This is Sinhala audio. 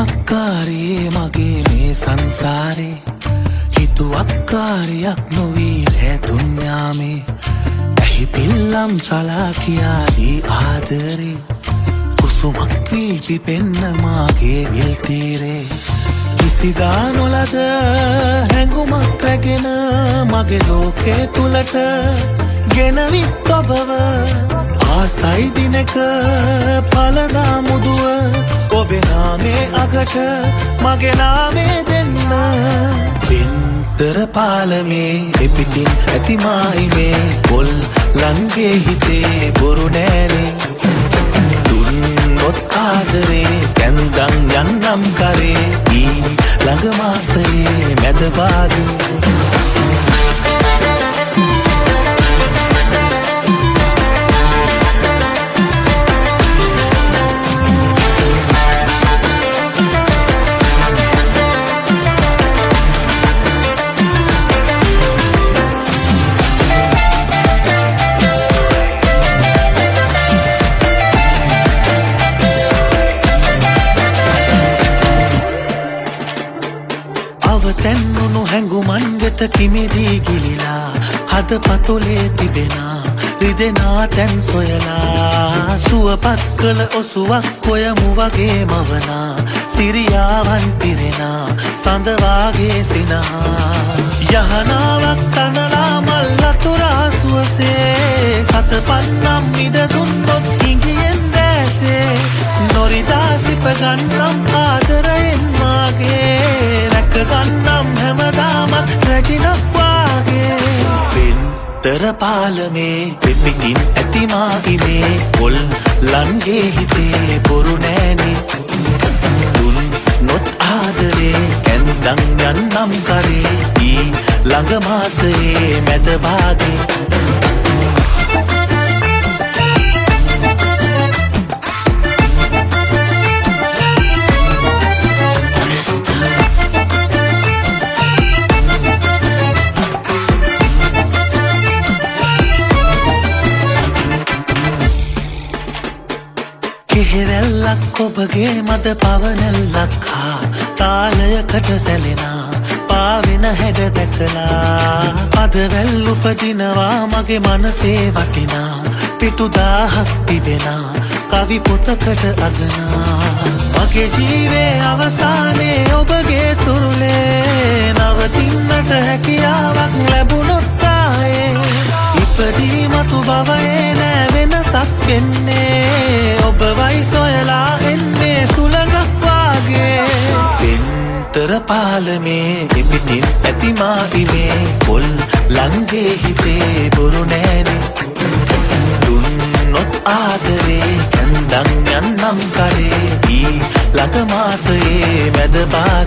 හිතුවක්කාරයේ මගේ මේ සංසාරේ හිතුවක්කාරයක් නොවී රැතුන් යාමේ ඇහි පිල්ලම් සලා කියාදී ආදරේ කුසුමක් වී පිපෙන්න මාගේ විල් තීරේ කිසිදා නොලද හැඟුමක් රැගෙන මගේ ලෝකේ තුලට ගෙනවිත් ඔබව ආසයි දිනක පළදා මුදුව ඔබේ නාමේ අගට මගේ නාමේ දෙන්න බින්තර පාලමේ එපිටින් ඇති මායිමේ පොල් ලන්ගේ හිතේ බොරු නෑනේ දුන්නොත් ආදරේ කැන්දන් යන්නම් කරේ ඊ ළඟ මාසයේ මැද භාගේ තැන්නුණු හැඟුමන් වෙත කිමිදී ගිලිලා හද පතුලේ තිබෙනා රිදෙනා තැන් සොයලා සුවපත් කළ ඔසුවක් කොයමු වගේ මවනා සිරියාවන් පිරෙනා සඳවාගේ සිනහා යහනාවක් තනලා මල් අතුරා සුවසේ සතපන්නම් ඉඩ දුන්නොත් හිඟියෙන් දැසේ නොරිදා සිප ගන්නම් ආදරයෙන් මාගේ ගන්නම් හැමදාමත් රැජිනක් වාගේ බින්තර පාලමේ පිපිටින් ඇති මායිමේ පොල් ලන්ගේ හිතේ බොරු නෑනේ දුන්නොත් ආදරේ කැන්දන් යන්නම් කරේ ඊ ළඟ මාසයේ මැද භාගේ කෙහෙරැල්ලක් ඔබගේ මද පවනැල්ලක් හා තාලයකට සැලෙනා පාවෙන හැඩ දැකලා අදවැල් උපදිනවා මගේ මනසේ වටිනා පිටුදාහක් තිබෙනා කවි පොතකට අගනා මගේ ජීවේ අවසානයේ ඔබගේ තුරුලේ නවතින්නට හැකියාවක් ලැබුණොත් ආයේ ඉපදී මතු භවයේ නෑ වෙනසක් වෙන්නේ ඔබවයි සොයලා එන්නේ සුළඟක් වාගේ බින්තර පාලමේ එපිටින් ඇති මායිමේ පොල් ලන්ගේ හිතේ බොරු නෑනේ දුන්නොත් ආදරේ කැන්දන් යන්නම් කරේ ඊ ළඟ මාසයේ මැද භාගේ